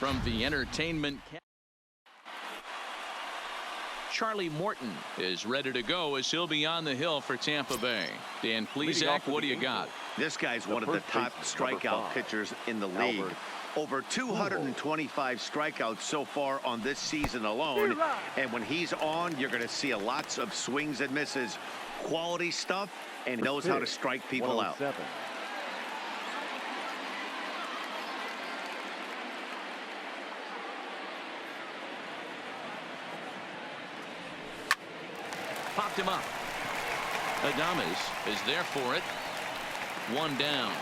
from the entertainment. Charlie Morton is ready to go as he'll be on the hill for Tampa Bay. Dan Plesac, what do you got? This guy's one of the top strikeout pitchers in the league. Over 225 strikeouts so far on this season alone. And when he's on, you're going to see lots of swings and misses. Quality stuff, and knows how to strike people out. Popped him up. Adames is there for it. One down.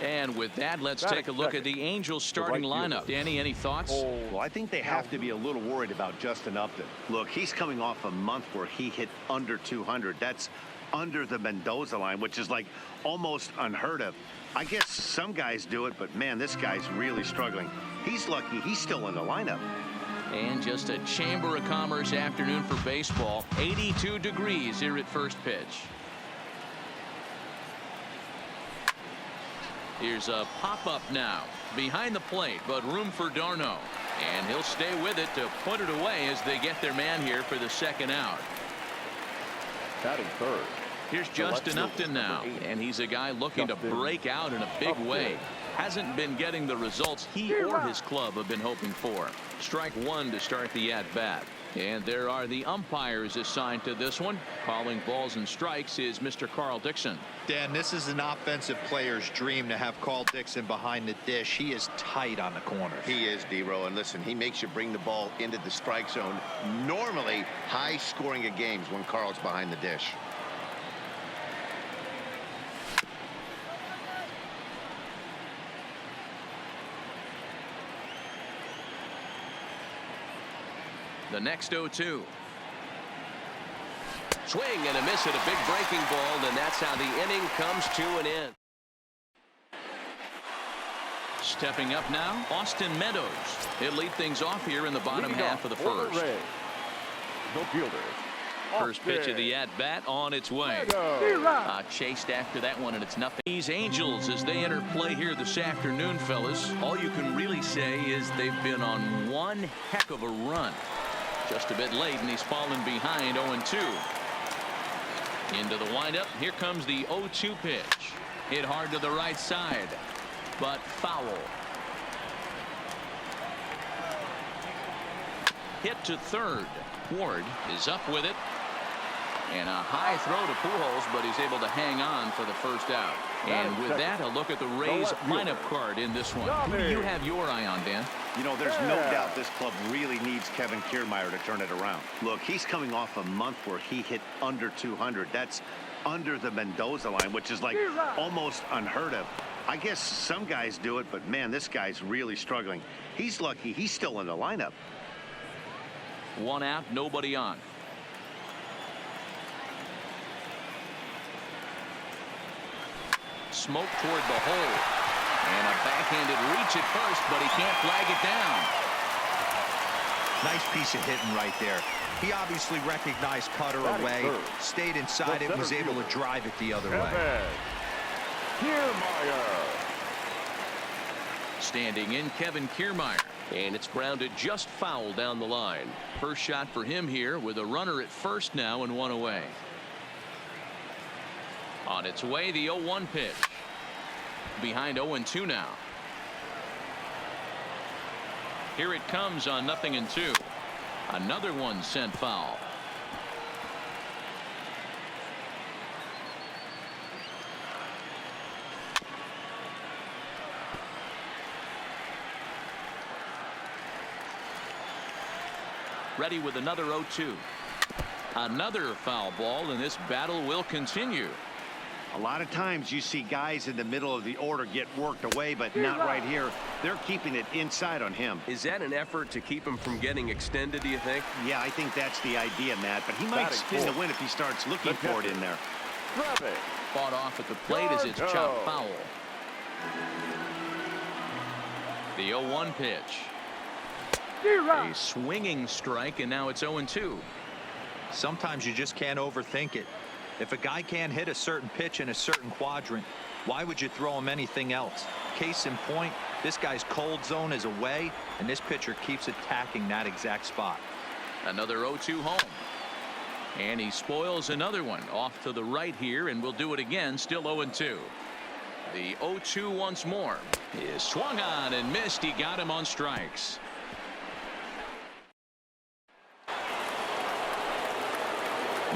And with that, let's take a look at the Angels starting lineup. Danny, any thoughts? Well, I think they have to be a little worried about Justin Upton. Look, he's coming off a month where he hit under 200. That's under the Mendoza line, which is like almost unheard of. I guess some guys do it, but man, this guy's really struggling. He's lucky he's still in the lineup. And just a Chamber of Commerce afternoon for baseball. 82 degrees here at first pitch. Here's a pop-up now behind the plate, but room for d'Arnaud. And he'll stay with it to put it away as they get their man here for the second out. Batting third. Here's Justin Upton now, and he's a guy looking to break out in a big way. Hasn't been getting the results he or his club have been hoping for. Strike one to start the at-bat. And there are the umpires assigned to this one. Calling balls and strikes is Mr. Carl Dixon. Dan, this is an offensive player's dream to have Carl Dixon behind the dish. He is tight on the corner. He is, D-Row, and listen, he makes you bring the ball into the strike zone. Normally high scoring of games when Carl's behind the dish. The next 0-2. Swing and a miss at a big breaking ball, and that's how the inning comes to an end. Stepping up now, Austin Meadows. He'll lead things off here in the bottom half of the first. No fielder. First pitch of the at-bat on its way. Chased after that one, and it's nothing. These Angels, as they enter play here this afternoon, fellas, all you can really say is they've been on one heck of a run. Just a bit late, and he's fallen behind 0-2. Into the windup. Here comes the 0-2 pitch. Hit hard to the right side, but foul. Hit to third. Ward is up with it. And a high throw to Pujols, but he's able to hang on for the first out. And with that, a look at the Rays lineup card in this one. Who do you have your eye on, Dan? You know, there's no doubt this club really needs Kevin Kiermaier to turn it around. Look, he's coming off a month where he hit under 200. That's under the Mendoza line, which is like almost unheard of. I guess some guys do it, but man, this guy's really struggling. He's lucky he's still in the lineup. One out, nobody on. Smoke toward the hole. And a backhanded reach at first, but he can't flag it down. Nice piece of hitting right there. He obviously recognized cutter away, stayed inside it, was able to drive it the other way. Kiermaier. Standing in, Kevin Kiermaier. And it's grounded just foul down the line. First shot for him here with a runner at first now and one away. On its way, the 0-1 pitch. Behind 0-2 now. Here it comes on 0-2. Another one sent foul. Ready with another 0-2. Another foul ball, and this battle will continue. A lot of times you see guys in the middle of the order get worked away, but not right here. They're keeping it inside on him. Is that an effort to keep him from getting extended, do you think? Yeah, I think that's the idea, Matt, but he might spin the win if he starts looking for it in there. Fought off at the plate as it's chopped foul. The 0-1 pitch. A swinging strike, and now it's 0-2. Sometimes you just can't overthink it. If a guy can't hit a certain pitch in a certain quadrant, Why would you throw him anything else? Case in point, this guy's cold zone is away, and this pitcher keeps attacking that exact spot. Another 0-2 home. And he spoils another one off to the right here, and we'll do it again. Still 0-2. The 0-2 once more is swung on and missed. He got him on strikes.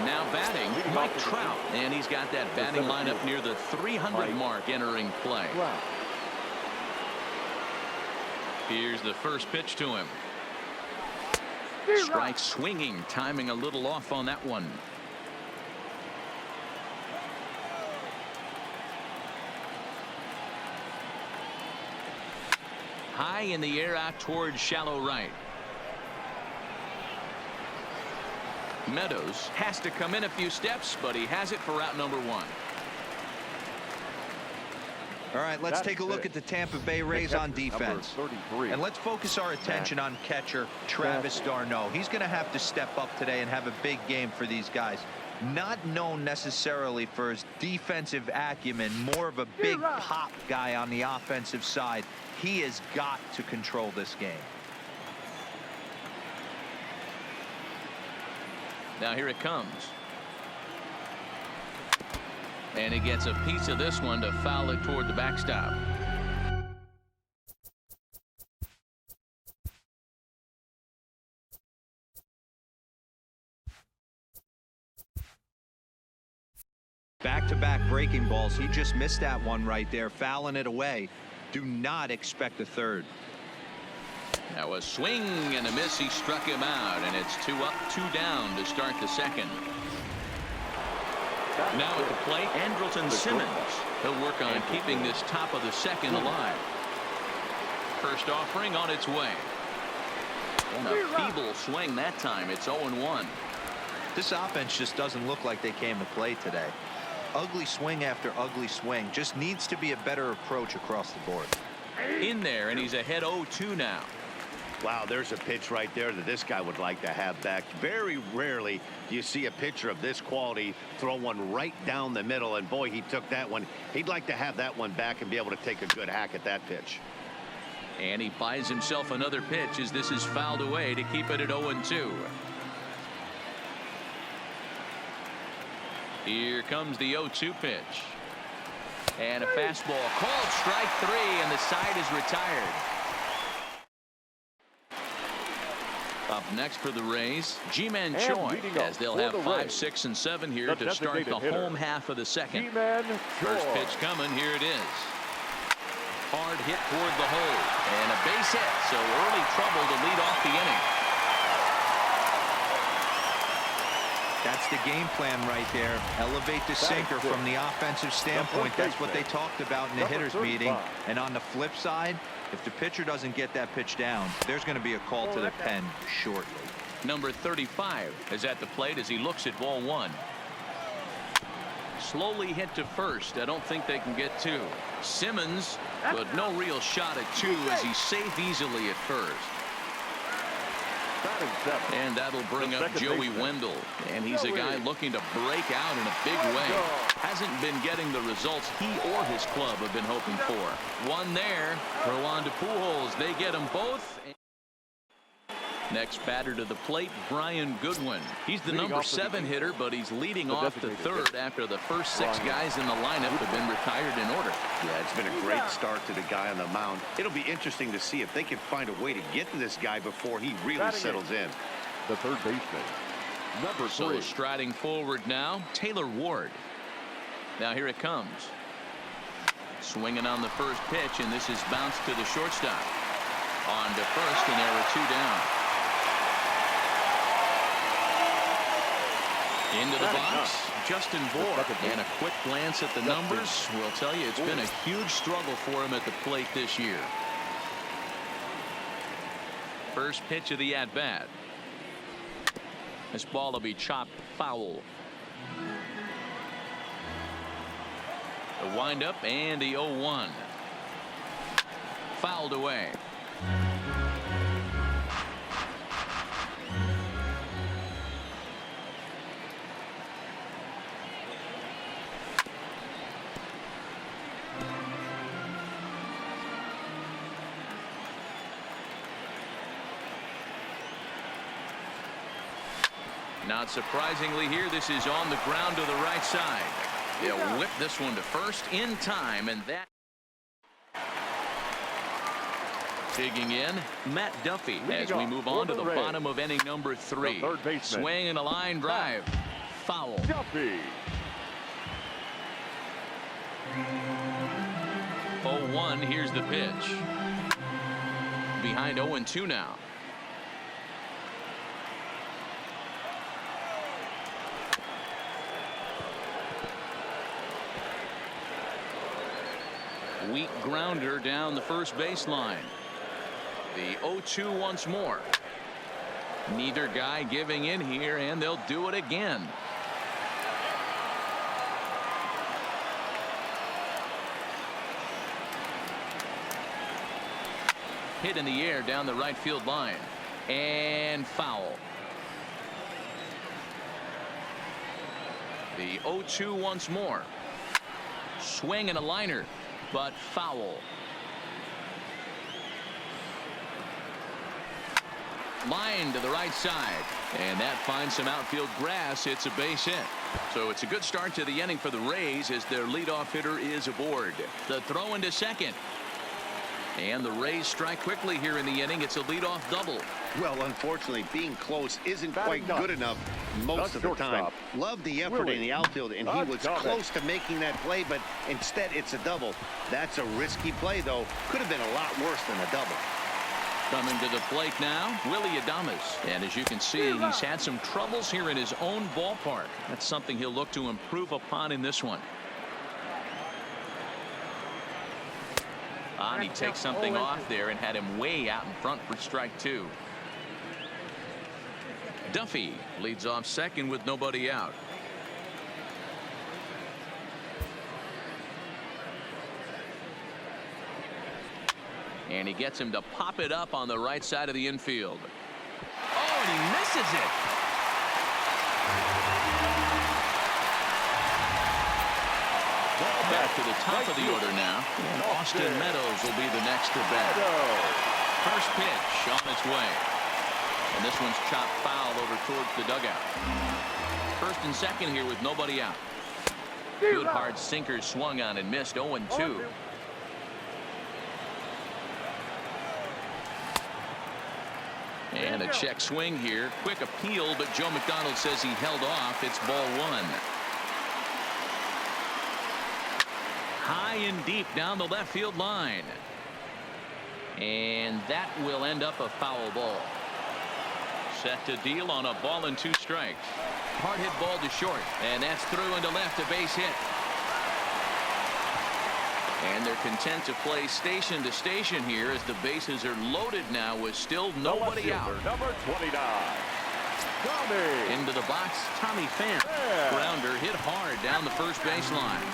Now batting, Mike Trout, and he's got that batting lineup near the 300 mark entering play. Here's the first pitch to him. Strike swinging, timing a little off on that one. High in the air out towards shallow right. Meadows has to come in a few steps, but he has it for out number 1. All right, let's take a look at the Tampa Bay Rays on defense. And let's focus our attention on catcher Travis d'Arnaud. He's going to have to step up today and have a big game for these guys. Not known necessarily for his defensive acumen, more of a big pop guy on the offensive side. He has got to control this game. Now here it comes. And he gets a piece of this one to foul it toward the backstop. Back-to-back breaking balls. He just missed that one right there, fouling it away. Do not expect a third. Now a swing and a miss. He struck him out, and it's 2 up, 2 down to start the second. Now at the plate, Andrelton Simmons. He'll work on keeping this top of the second alive. First offering on its way. And a feeble swing that time. It's 0-1. This offense just doesn't look like they came to play today. Ugly swing after ugly swing. Just needs to be a better approach across the board. In there, and he's ahead 0-2 now. Wow, there's a pitch right there that this guy would like to have back. Very rarely do you see a pitcher of this quality throw one right down the middle, and boy, he took that one. He'd like to have that one back and be able to take a good hack at that pitch. And he buys himself another pitch as this is fouled away to keep it at 0-2. Here comes the 0-2 pitch. And a fastball called strike 3, and the side is retired. Up next for the Rays, Ji-Man Choi, as they'll have 5, 6, and 7 here to start the home half of the second. First pitch coming. Here it is. Hard hit toward the hole, and a base hit, so early trouble to lead off the inning. That's the game plan right there. Elevate the sinker from the offensive standpoint. That's what they talked about in the hitters meeting. And on the flip side, if the pitcher doesn't get that pitch down, there's going to be a call to the pen shortly. Number 35 is at the plate as he looks at ball 1. Slowly hit to first. I don't think they can get 2. Simmons, but no real shot at 2 as he's safe easily at first. And that'll bring up Joey Wendell. And he's a guy looking to break out in a big way. Hasn't been getting the results he or his club have been hoping for. One there. Throw on to Pujols. They get them both. Next batter to the plate, Brian Goodwin. He's the number 7 hitter, but he's leading off the third after the first 6 guys in the lineup have been retired in order. Yeah, it's been a great start to the guy on the mound. It'll be interesting to see if they can find a way to get to this guy before he really settles in. The third baseman, number 3. So striding forward now, Taylor Ward. Now here it comes. Swinging on the first pitch, and this is bounced to the shortstop. On to first, and there are 2 down. Into the box, Justin Bour, and a quick glance at the numbers will tell you it's been a huge struggle for him at the plate this year. First pitch of the at-bat. This ball will be chopped foul. The windup and the 0-1. Fouled away. Not surprisingly here, this is on the ground to the right side. They'll whip this one to first in time, and that. Digging in, Matt Duffy as we move on to the bottom of inning number 3. Swing and a line drive. Foul. Duffy. 0-1, here's the pitch. Behind 0-2 now. Weak grounder down the first baseline. The 0-2 once more. Neither guy giving in here, and they'll do it again. Hit in the air down the right field line. And foul. The 0-2 once more. Swing and a liner, but foul. Line to the right side, and that finds some outfield grass. It's a base hit. So it's a good start to the inning for the Rays as their leadoff hitter is aboard. The throw into second. And the Rays strike quickly here in the inning. It's a leadoff double. Well, unfortunately, being close isn't quite good enough most of the time. Love the effort in the outfield, and he was close to making that play, but instead it's a double. That's a risky play, though. Could have been a lot worse than a double. Coming to the plate now, Willie Adames. And as you can see, he's had some troubles here in his own ballpark. That's something he'll look to improve upon in this one. And he takes something off there and had him way out in front for strike 2. Duffy leads off second with nobody out. And he gets him to pop it up on the right side of the infield. Oh, and he misses it. Back to the top of the order now. And Austin Meadows will be the next to bat. First pitch on its way. And this one's chopped foul over towards the dugout. First and second here with nobody out. Good hard sinker swung on and missed. 0-2. And a check swing here. Quick appeal, but Joe McDonald says he held off. It's ball 1. High and deep down the left field line. And that will end up a foul ball. Set to deal on a ball and 2 strikes. Hard hit ball to short. And that's through into left, a base hit. And they're content to play station to station here as the bases are loaded now with still nobody out. Number 29. Into the box, Tommy Pham. Grounder hit hard down the first baseline.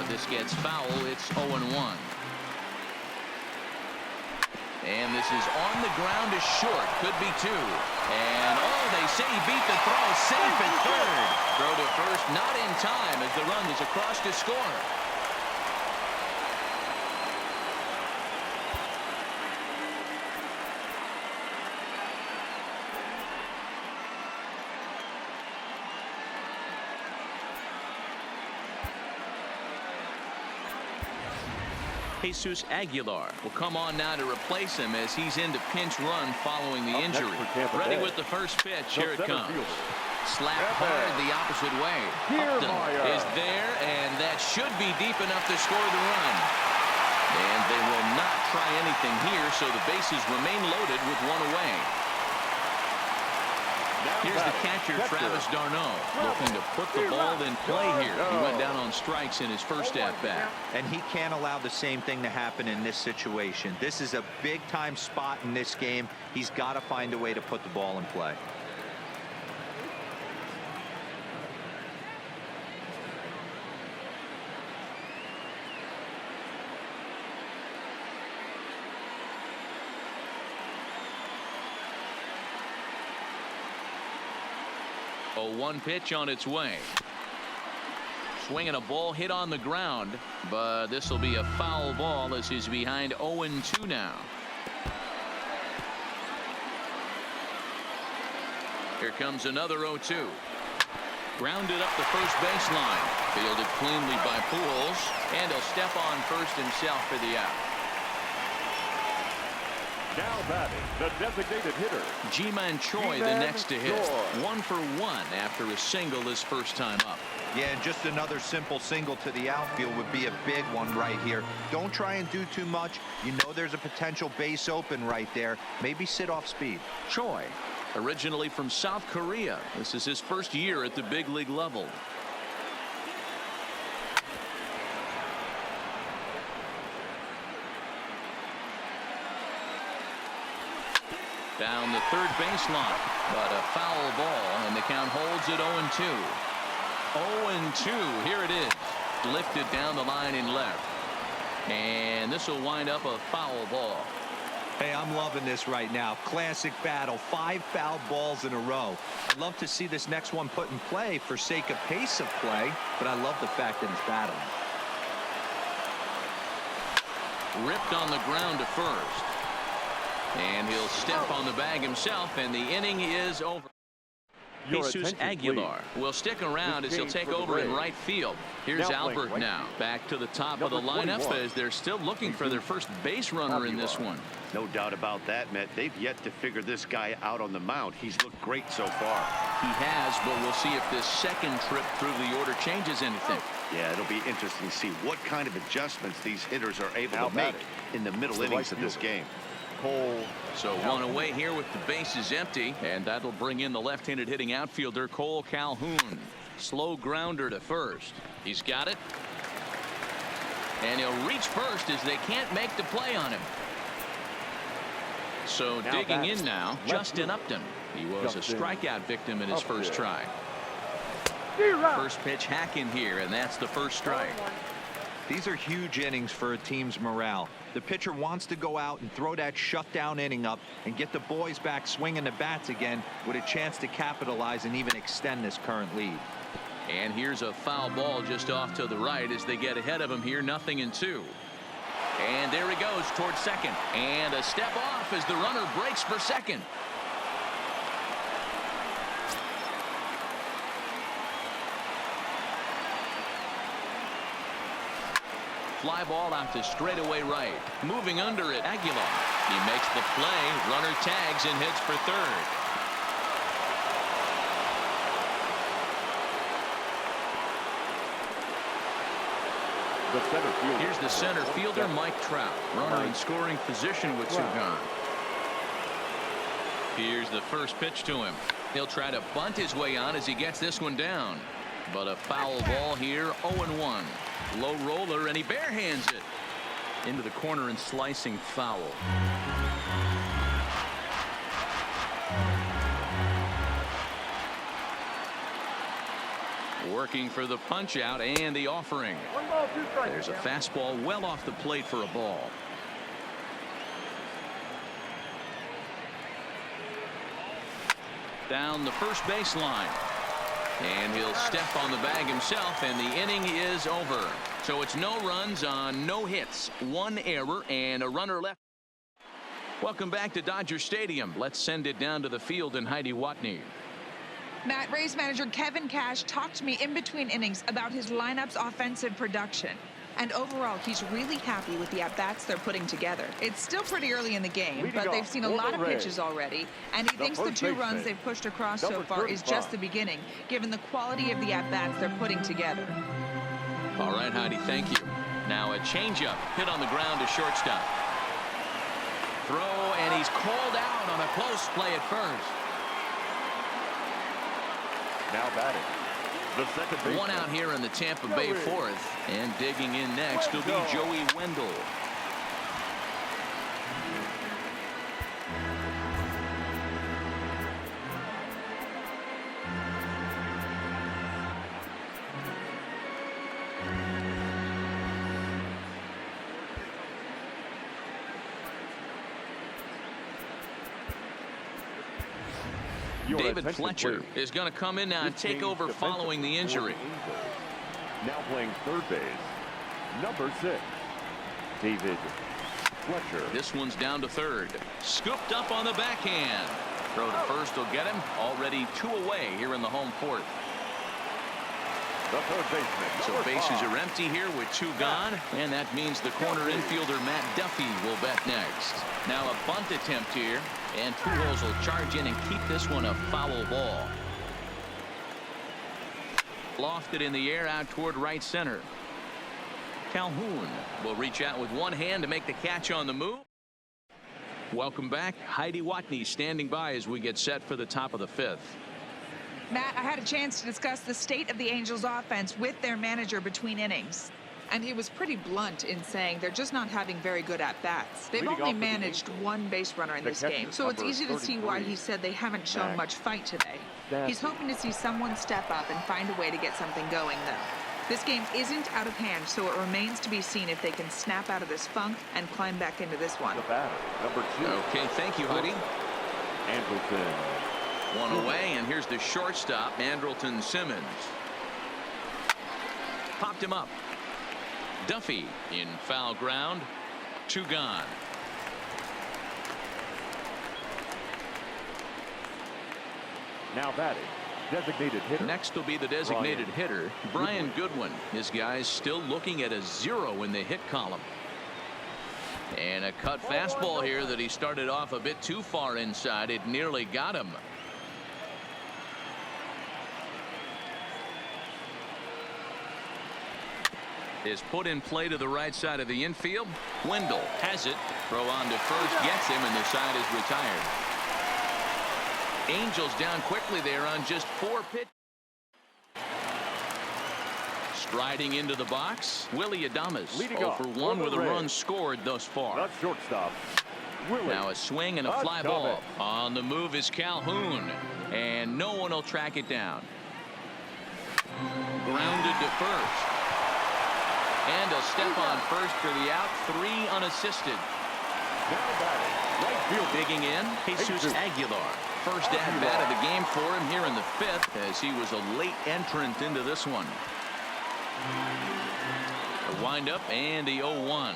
This gets foul. It's 0-1. And this is on the ground to short. Could be 2. And oh, they say he beat the throw. Safe at third. Throw to first, not in time as the run is across to score. Jesus Aguilar will come on now to replace him as he's into pinch run following the injury. Ready with the first pitch. Here it comes. Slap hard the opposite way. Upton is there, and that should be deep enough to score the run. And they will not try anything here, so the bases remain loaded with 1 away. Here's the catcher, Travis d'Arnaud, looking to put the ball in play here. He went down on strikes in his first at-bat. And he can't allow the same thing to happen in this situation. This is a big-time spot in this game. He's got to find a way to put the ball in play. A 1 pitch on its way. Swinging a ball hit on the ground, but this will be a foul ball as he's behind 0-2 now. Here comes another 0-2. Grounded up the first baseline. Fielded cleanly by Pujols. And he'll step on first himself for the out. Now batting, the designated hitter. Ji-Man Choi the next to hit. 1 for 1 after a single his first time up. Yeah, and just another simple single to the outfield would be a big one right here. Don't try and do too much. You know there's a potential base open right there. Maybe sit off speed. Choi, originally from South Korea. This is his first year at the big league level. Down the third baseline, but a foul ball, and the count holds at 0-2. 0-2, here it is. Lifted down the line in left. And this will wind up a foul ball. Hey, I'm loving this right now. Classic battle. 5 foul balls in a row. I'd love to see this next one put in play for sake of pace of play, but I love the fact that it's battling. Ripped on the ground to first. And he'll step on the bag himself, and the inning is over. Jesus Aguilar will stick around as he'll take over in right field. Here's Albert now. Back to the top of the lineup as they're still looking for their first base runner in this one. No doubt about that, Matt. They've yet to figure this guy out on the mound. He's looked great so far. He has, but we'll see if this second trip through the order changes anything. Yeah, it'll be interesting to see what kind of adjustments these hitters are able to make in the middle innings of this game. So one away here with the bases empty, and that'll bring in the left-handed hitting outfielder Cole Calhoun. Slow grounder to first. He's got it. And he'll reach first as they can't make the play on him. So digging in now, Justin Upton. He was a strikeout victim in his first try. First pitch hack in here, and that's the first strike. These are huge innings for a team's morale. The pitcher wants to go out and throw that shutdown inning up and get the boys back swinging the bats again with a chance to capitalize and even extend this current lead. And here's a foul ball just off to the right as they get ahead of him here, 0-2. And there he goes towards second. And a step off as the runner breaks for second. Fly ball out to straightaway right. Moving under it, Aguilar. He makes the play. Runner tags and hits for third. Here's the center fielder, Mike Trout. Runner in scoring position with 2 gone. Here's the first pitch to him. He'll try to bunt his way on as he gets this one down. But a foul ball here, 0-1. Low roller, and he barehands it into the corner and slicing foul. Working for the punch out and the offering. There's a fastball well off the plate for a ball. Down the first baseline. And he'll step on the bag himself, and the inning is over. So it's no runs on no hits, 1 error, and a runner left. Welcome back to Dodger Stadium. Let's send it down to the field and Heidi Watney. Matt, Rays manager Kevin Cash talked to me in between innings about his lineup's offensive production. And overall, he's really happy with the at-bats they're putting together. It's still pretty early in the game, but they've seen a lot of pitches already, and he thinks the 2 runs they've pushed across so far is just the beginning, given the quality of the at-bats they're putting together. All right, Heidi, thank you. Now a changeup hit on the ground to shortstop. Throw, and he's called out on a close play at first. Now batting. The second baseman. 1 out here in the Tampa Bay 4th, and digging in next will be Joey Wendell. David Fletcher is going to come in now and take over following the injury. Now playing third base, number 6, David Fletcher. This one's down to third. Scooped up on the backhand. Throw to first will get him. Already 2 away here in the home fourth. The third baseman. So bases are empty here with 2 gone. And that means the corner infielder Matt Duffy will bat next. Now a bunt attempt here. And Pujols will charge in and keep this one a foul ball. Lofted in the air out toward right center. Calhoun will reach out with one hand to make the catch on the move. Welcome back. Heidi Watney standing by as we get set for the top of the 5th. Matt, I had a chance to discuss the state of the Angels offense with their manager between innings. And he was pretty blunt in saying they're just not having very good at-bats. They've only managed 1 base runner in this game, so it's easy to see why he said they haven't shown much fight today. He's hoping to see someone step up and find a way to get something going, though. This game isn't out of hand, so it remains to be seen if they can snap out of this funk and climb back into this one. The batter, number 2. Okay, thank you, Heidi. Andrelton. 1 away, and here's the shortstop, Andrelton Simmons. Popped him up. Duffy in foul ground. 2 gone. Now batting, designated hitter. Next will be the designated hitter, Brian Goodwin. His guy's still looking at a 0 in the hit column. And a cut fastball here that he started off a bit too far inside. It nearly got him. Is put in play to the right side of the infield. Wendell has it. Throw on to first, gets him, and the side is retired. Angels down quickly there on just 4 pitches. Striding into the box, Willie Adames. 0 for 1 with a run scored thus far. Not shortstop. Willie. Now a swing and a fly ball. On the move is Calhoun, and no one will track it down. Grounded to first. And a step on first for the out. 3 unassisted. Now batting, right field. Digging in, Jesus Aguilar. First at bat of the game for him here in the 5th, as he was a late entrant into this one. The windup and the 0-1.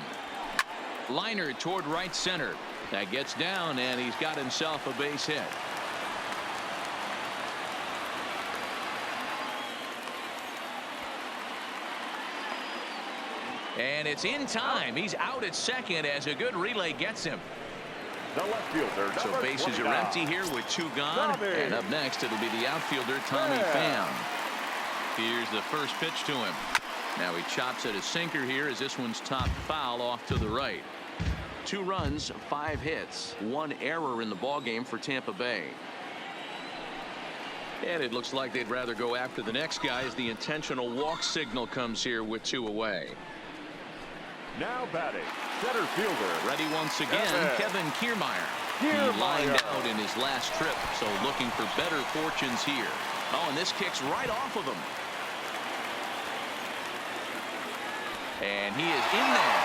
Liner toward right center. That gets down, and he's got himself a base hit. And it's in time. He's out at second as a good relay gets him. The left fielder. So bases are empty here with 2 gone. And up next, it'll be the outfielder, Tommy Pham. Here's the first pitch to him. Now he chops at a sinker here as this one's topped foul off to the right. 2 runs, 5 hits, 1 error in the ballgame for Tampa Bay. And it looks like they'd rather go after the next guy as the intentional walk signal comes here with 2 away. Now batting, center fielder. Ready once again, Kevin Kiermaier. He lined out in his last trip, so looking for better fortunes here. Oh, and this kicks right off of him. And he is in there.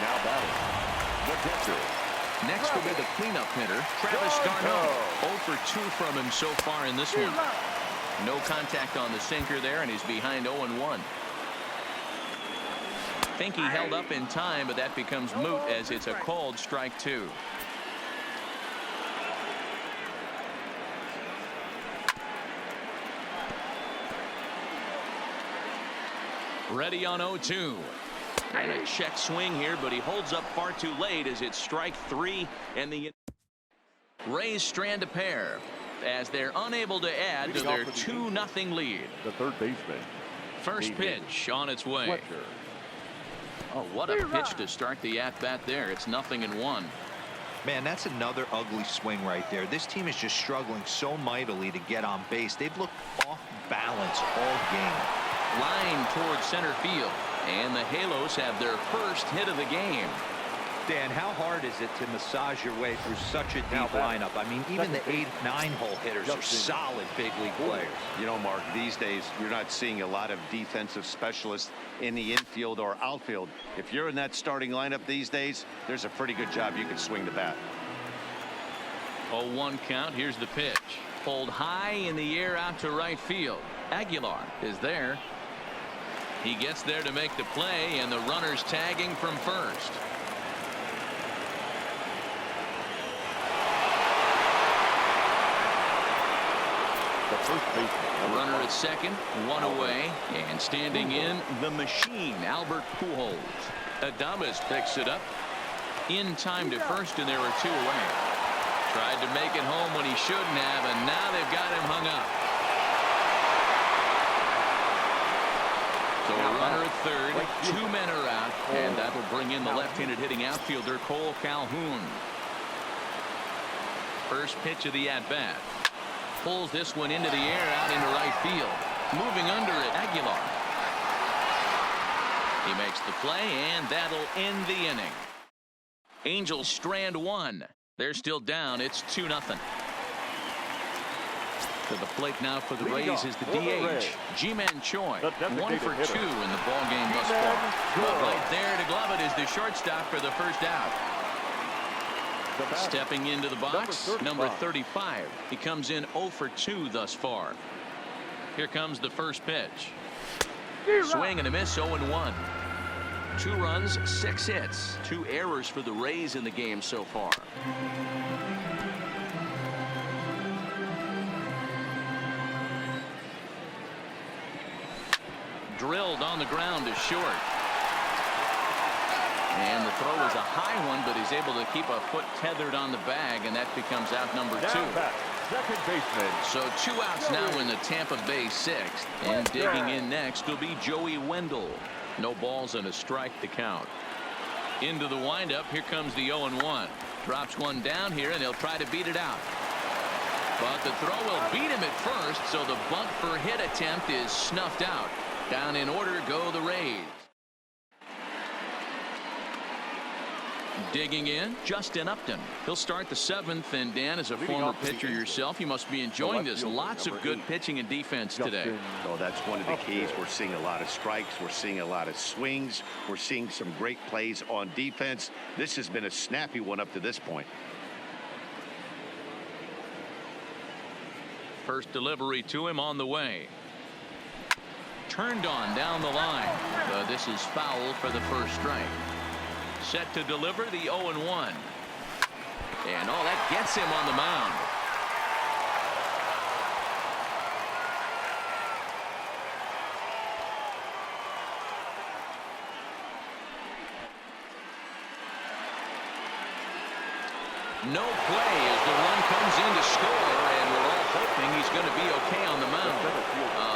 Now batting, the catcher. Next will be the cleanup hitter, Travis d'Arnaud. 0 for 2 from him so far in this one. No contact on the sinker there, and he's behind 0-1. Think he held up in time, but that becomes moot as it's a called strike 2. Ready on 0-2. And a check swing here, but he holds up far too late as it's strike 3, and the Rays strand a pair as they're unable to add to their 2-0 lead. The third baseman. First pitch on its way. Oh, what a pitch to start the at-bat there. It's 0-1. Man, that's another ugly swing right there. This team is just struggling so mightily to get on base. They've looked off balance all game. Line towards center field, and the Halos have their first hit of the game. Dan, how hard is it to massage your way through such a deep lineup? I mean, even the 8-9 hole hitters are solid big league players. You know, Mark, these days you're not seeing a lot of defensive specialists in the infield or outfield. If you're in that starting lineup these days, there's a pretty good job you can swing the bat. 0-1 count. Here's the pitch. Pulled high in the air out to right field. Aguilar is there. He gets there to make the play, and the runner's tagging from first. The first baseman. Runner at second, one away, and standing in the machine, Albert Pujols. Adames picks it up in time to first, and there are two away. Tried to make it home when he shouldn't have, and now they've got him hung up. So a runner at third, two men are out, and that will bring in the left-handed hitting outfielder Cole Calhoun. First pitch of the at-bat. Pulls this one into the air out into right field. Moving under it, Aguilar. He makes the play, and that'll end the inning. Angels strand one. They're still down. It's 2-0. To the plate now for the Rays is the DH, Ji-Man Choi. 1 for 2 in the ball game thus far. But right there to glove it is the shortstop for the first out. Stepping into the box, number 35. He comes in 0 for 2 thus far. Here comes the first pitch. Swing and a miss, 0-1. 2 runs, 6 hits, 2 errors for the Rays in the game so far. Drilled on the ground to short. And the throw is a high one, but he's able to keep a foot tethered on the bag, and that becomes out number 2. Second baseman. So 2 outs now in the Tampa Bay 6th. And digging in next will be Joey Wendell. No balls and a strike to count. Into the windup. Here comes the 0-1. Drops one down here, and he'll try to beat it out. But the throw will beat him at first, so the bunt for hit attempt is snuffed out. Down in order go the Rays. Digging in, Justin Upton. He'll start the 7th, and Dan, as a former pitcher yourself, you must be enjoying this. Lots of good pitching and defense today. Oh, that's one of the keys. We're seeing a lot of strikes. We're seeing a lot of swings. We're seeing some great plays on defense. This has been a snappy one up to this point. First delivery to him on the way. Turned on down the line. This is foul for the first strike. Set to deliver the 0-1. And oh, that gets him on the mound. No play as the run comes in to score, and we're all hoping he's going to be okay on the mound.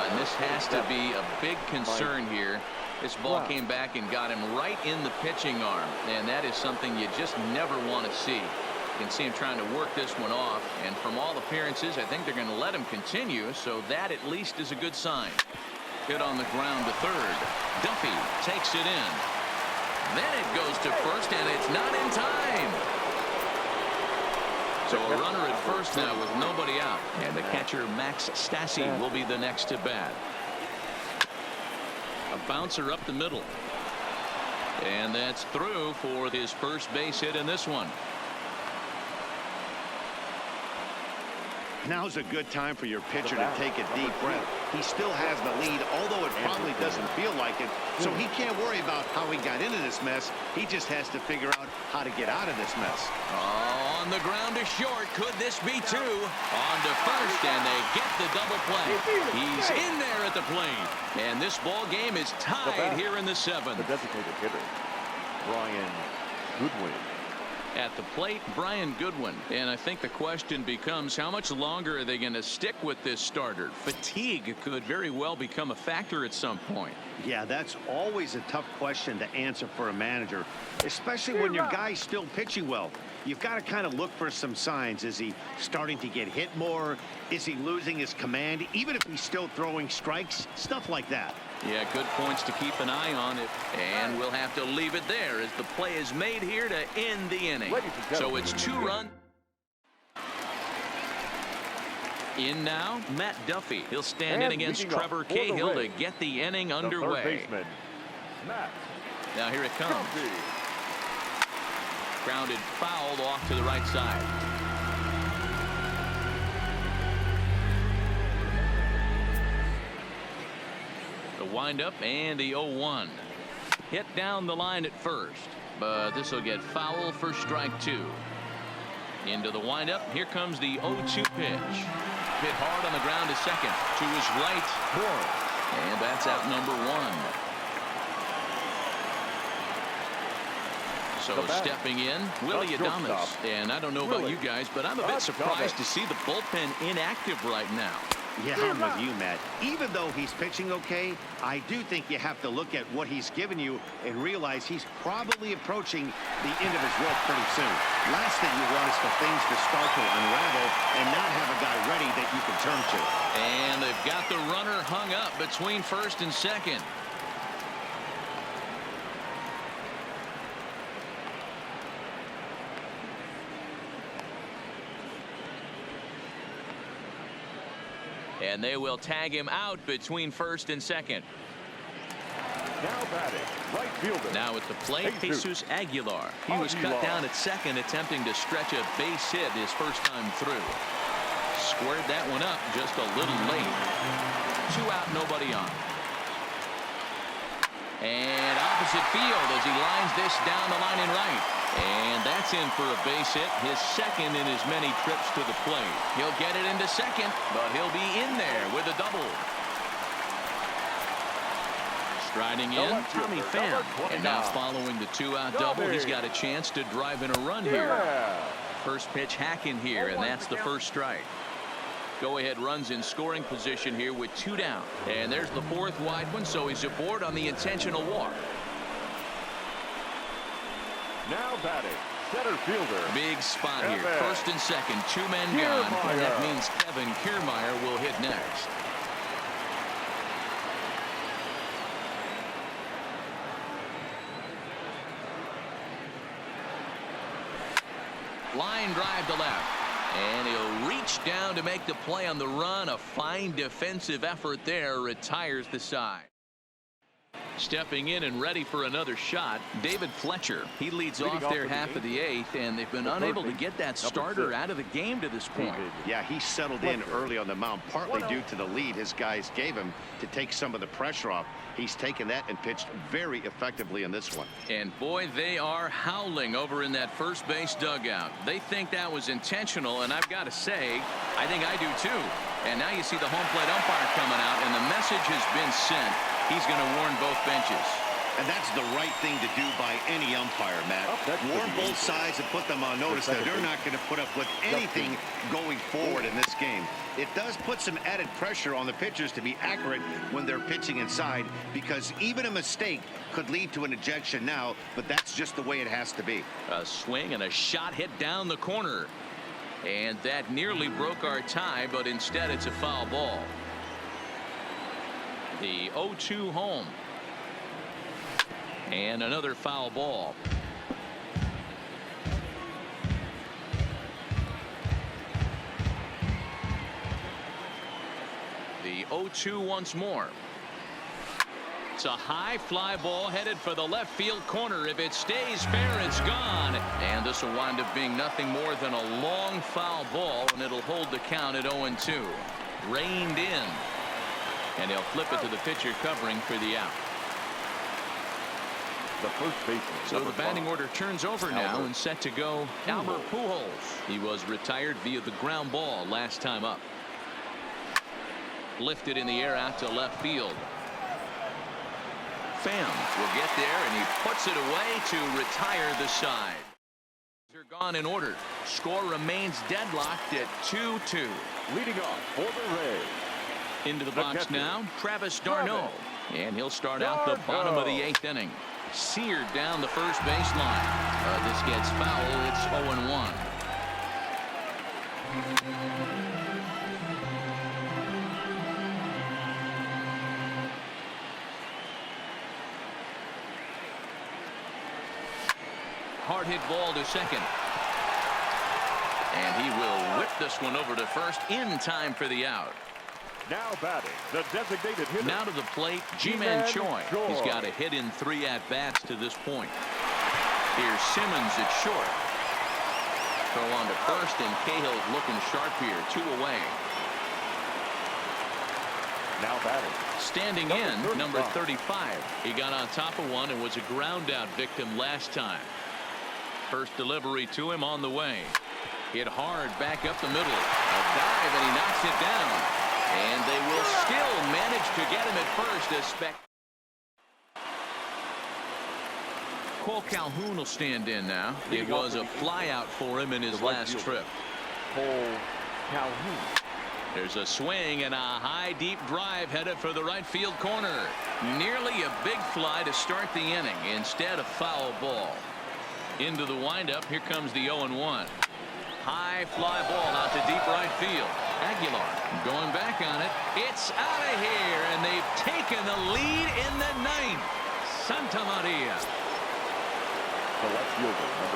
And this has to be a big concern here. This ball came back and got him right in the pitching arm, and that is something you just never want to see. You can see him trying to work this one off, and from all appearances, I think they're going to let him continue, so that at least is a good sign. Hit on the ground to third. Duffy takes it in. Then it goes to first, and it's not in time. So a runner at first now with nobody out, and the catcher Max Stassi will be the next to bat. A bouncer up the middle, and that's through for his first base hit in this one. Now's a good time for your pitcher to take a deep breath. He still has the lead, although it probably doesn't feel like it. So he can't worry about how he got into this mess. He just has to figure out how to get out of this mess. On the ground to short. Could this be 2? On to first, and they get the double play. He's in there at the plate. And this ball game is tied here in the 7th. The designated hitter, Brian Goodwin. At the plate, Brian Goodwin. And I think the question becomes, how much longer are they going to stick with this starter? Fatigue could very well become a factor at some point. Yeah, that's always a tough question to answer for a manager, especially when your guy's still pitching well. You've got to kind of look for some signs. Is he starting to get hit more? Is he losing his command? Even if he's still throwing strikes, stuff like that. Yeah, good points to keep an eye on it. And we'll have to leave it there as the play is made here to end the inning. So it's 2 runs. In now, Matt Duffy. He'll stand in against Trevor Cahill to get the inning underway. Third baseman, Matt. Now here it comes. Grounded, fouled off to the right side. The windup and the 0-1. Hit down the line at first, but this will get foul for strike 2. Into the windup. Here comes the 0-2 pitch. hit hard on the ground to second. To his right. And that's out number 1. So stepping in, Willie Adames. And I don't know about you guys, but I'm a bit surprised to see the bullpen inactive right now. Yeah, I'm with you, Matt. Even though he's pitching okay, I do think you have to look at what he's given you and realize he's probably approaching the end of his rope pretty soon. Last thing you want is for things to start to unravel and not have a guy ready that you can turn to. And they've got the runner hung up between first and second. And they will tag him out between first and second. Now batting, right fielder. Now at the plate, Jesus Aguilar. He was cut down at second, attempting to stretch a base hit his first time through. Squared that one up just a little late. 2 out, nobody on. And opposite field as he lines this down the line in right. And that's in for a base hit, his second in as many trips to the plate. He'll get it into second, but he'll be in there with a double. Striding in, Tommy Pham. And now following the 2-out double, he's got a chance to drive in a run here. First pitch hack in here, and that's the first strike. Go-ahead runs in scoring position here with 2 down. And there's the 4th wide one, so he's aboard on the intentional walk. Now batting, center fielder. Big spot here. First and second, 2 men gone. And that means Kevin Kiermaier will hit next. Line drive to left. And he'll reach down to make the play on the run. A fine defensive effort there. Retires the side. Stepping in and ready for another shot, David Fletcher. He leads off their half of the 8th, and they've been unable to get that starter out of the game to this point. Yeah, he settled in early on the mound, partly due to the lead his guys gave him to take some of the pressure off. He's taken that and pitched very effectively in this one. And boy, they are howling over in that first base dugout. They think that was intentional, and I've got to say, I think I do too. And now you see the home plate umpire coming out, and the message has been sent. He's going to warn both benches. And that's the right thing to do by any umpire, Matt. Warn both sides and put them on notice that they're not going to put up with anything going forward in this game. It does put some added pressure on the pitchers to be accurate when they're pitching inside, because even a mistake could lead to an ejection now, but that's just the way it has to be. A swing and a shot hit down the corner. And that nearly broke our tie, but instead it's a foul ball. The 0-2 home. And another foul ball. The 0-2 once more. It's a high fly ball headed for the left field corner. If it stays fair, it's gone. And this will wind up being nothing more than a long foul ball, and it'll hold the count at 0-2. Reined in. And he'll flip it to the pitcher covering for the out. The first baseman. So the batting order turns over now and set to go Albert Pujols. He was retired via the ground ball last time up. Lifted in the air out to left field. Pham will get there, and he puts it away to retire the side. They're gone in order. Score remains deadlocked at 2-2. Leading off for the Rays. Into the box now, Travis d'Arnaud. And he'll start out the bottom of the 8th inning. Seared down the first baseline. This gets foul. It's 0-1. Hard hit ball to second. And he will whip this one over to first in time for the out. Now batting, the designated hitter. Now to the plate, Ji-Man Choi. He's got a hit in 3 at-bats to this point. Here's Simmons at short. Throw on to first, and Cahill's looking sharp here. 2 away. Now batting. Standing in, number 35. He got on top of one and was a ground out victim last time. First delivery to him on the way. Hit hard back up the middle. A dive, and he knocks it down. And they will still manage to get him at first. Cole Calhoun will stand in now. It was a flyout for him in his last trip. Cole Calhoun. There's a swing and a high deep drive headed for the right field corner. Nearly a big fly to start the inning. Instead, a foul ball. Into the windup. Here comes the 0-1. High fly ball out to deep right field. Aguilar going back on it. It's out of here, and they've taken the lead in the ninth. Santa Maria.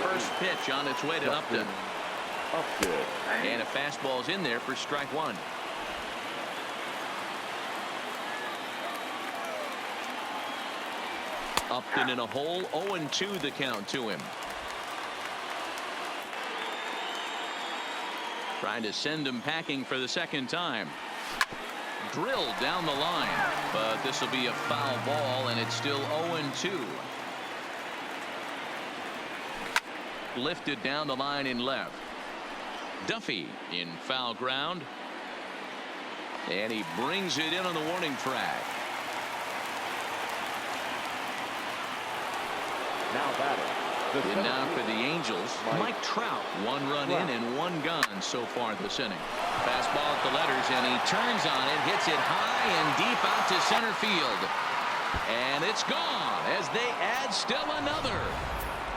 First pitch on its way to Upton. And a fastball's in there for strike one. Upton in a hole. 0-2 the count to him. Trying to send him packing for the second time. Drilled down the line, but this will be a foul ball, and it's still 0-2. Lifted down the line in left. Duffy in foul ground. And he brings it in on the warning track. Now batting. And now for the Angels, Mike Trout. 1 run in and 1 gone so far this inning. Fastball at the letters, and he turns on it, hits it high and deep out to center field. And it's gone as they add still another.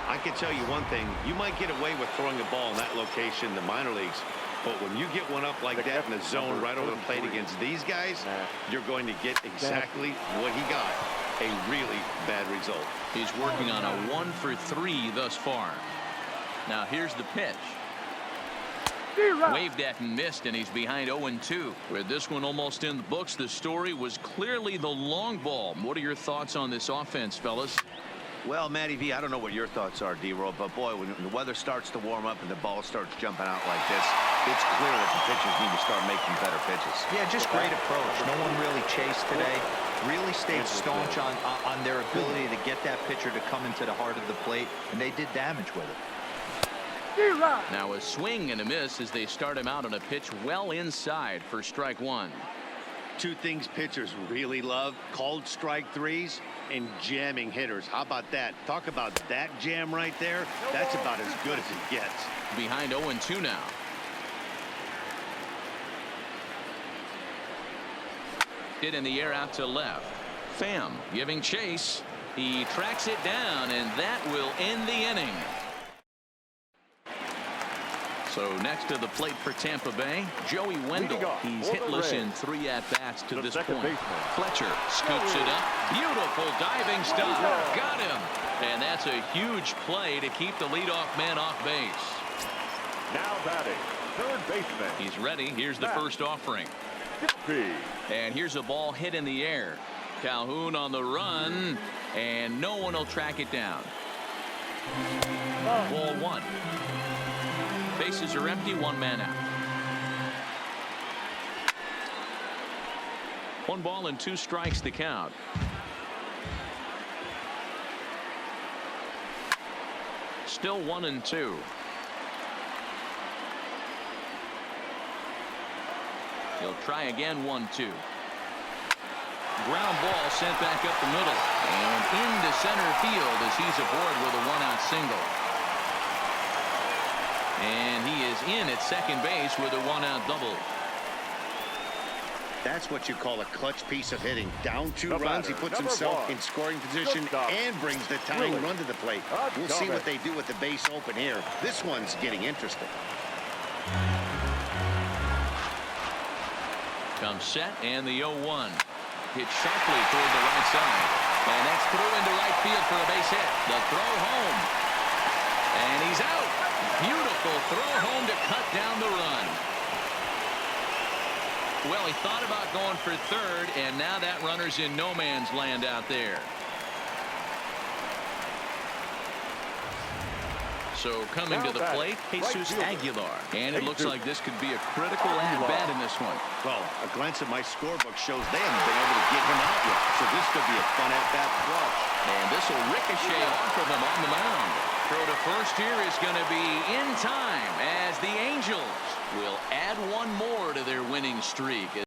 I can tell you one thing. You might get away with throwing a ball in that location in the minor leagues, but when you get one up like that in the zone right over the plate against these guys, you're going to get exactly what he got. A really bad result. He's working on a 1 for 3 thus far. Now here's the pitch. Waved at and missed, and he's behind 0-2. With this one almost in the books, the story was clearly the long ball. What are your thoughts on this offense, fellas? Well, Matty V, I don't know what your thoughts are, D-Roll, but boy, when the weather starts to warm up and the ball starts jumping out like this, it's clear that the pitchers need to start making better pitches. Yeah, just great approach. No one really chased today. Really stayed staunch on their ability to get that pitcher to come into the heart of the plate, and they did damage with it. Now a swing and a miss as they start him out on a pitch well inside for strike one. Two things pitchers really love: called strike threes and jamming hitters. How about that? Talk about that jam right there. That's about as good as it gets. Behind 0-2 now. Hit in the air out to left. Pham giving chase. He tracks it down, and that will end the inning. So next to the plate for Tampa Bay, Joey Wendell. He's hitless in 3 at-bats to this point. Fletcher scoops it up. Beautiful diving stop. Got him. And that's a huge play to keep the leadoff man off base. Now batting, third baseman. He's ready. Here's the first offering. And here's a ball hit in the air. Calhoun on the run, and no one will track it down. Ball 1. Bases are empty, 1 man out. 1 ball and 2 strikes the count. Still 1-2. He'll try again. 1-2. Ground ball sent back up the middle and into center field as he's aboard with a 1-out single. And he is in at second base with a 1-out double. That's what you call a clutch piece of hitting. Down 2 runs, he puts himself in scoring position and brings the tying run to the plate. We'll see what they do with the base open here. This one's getting interesting. Comes set, and the 0-1. Hit sharply toward the right side. And that's through into right field for a base hit. The throw home. And he's out. Beautiful throw home to cut down the run. Well, he thought about going for third, and now that runner's in no man's land out there. So coming to the plate, Jesus Aguilar. And it looks like this could be a critical at-bat in this one. Well, a glance at my scorebook shows they haven't been able to get him out yet. So this could be a fun at-bat watch. And this will ricochet off of him on the mound. throw to first here is going to be in time as the Angels will add one more to their winning streak.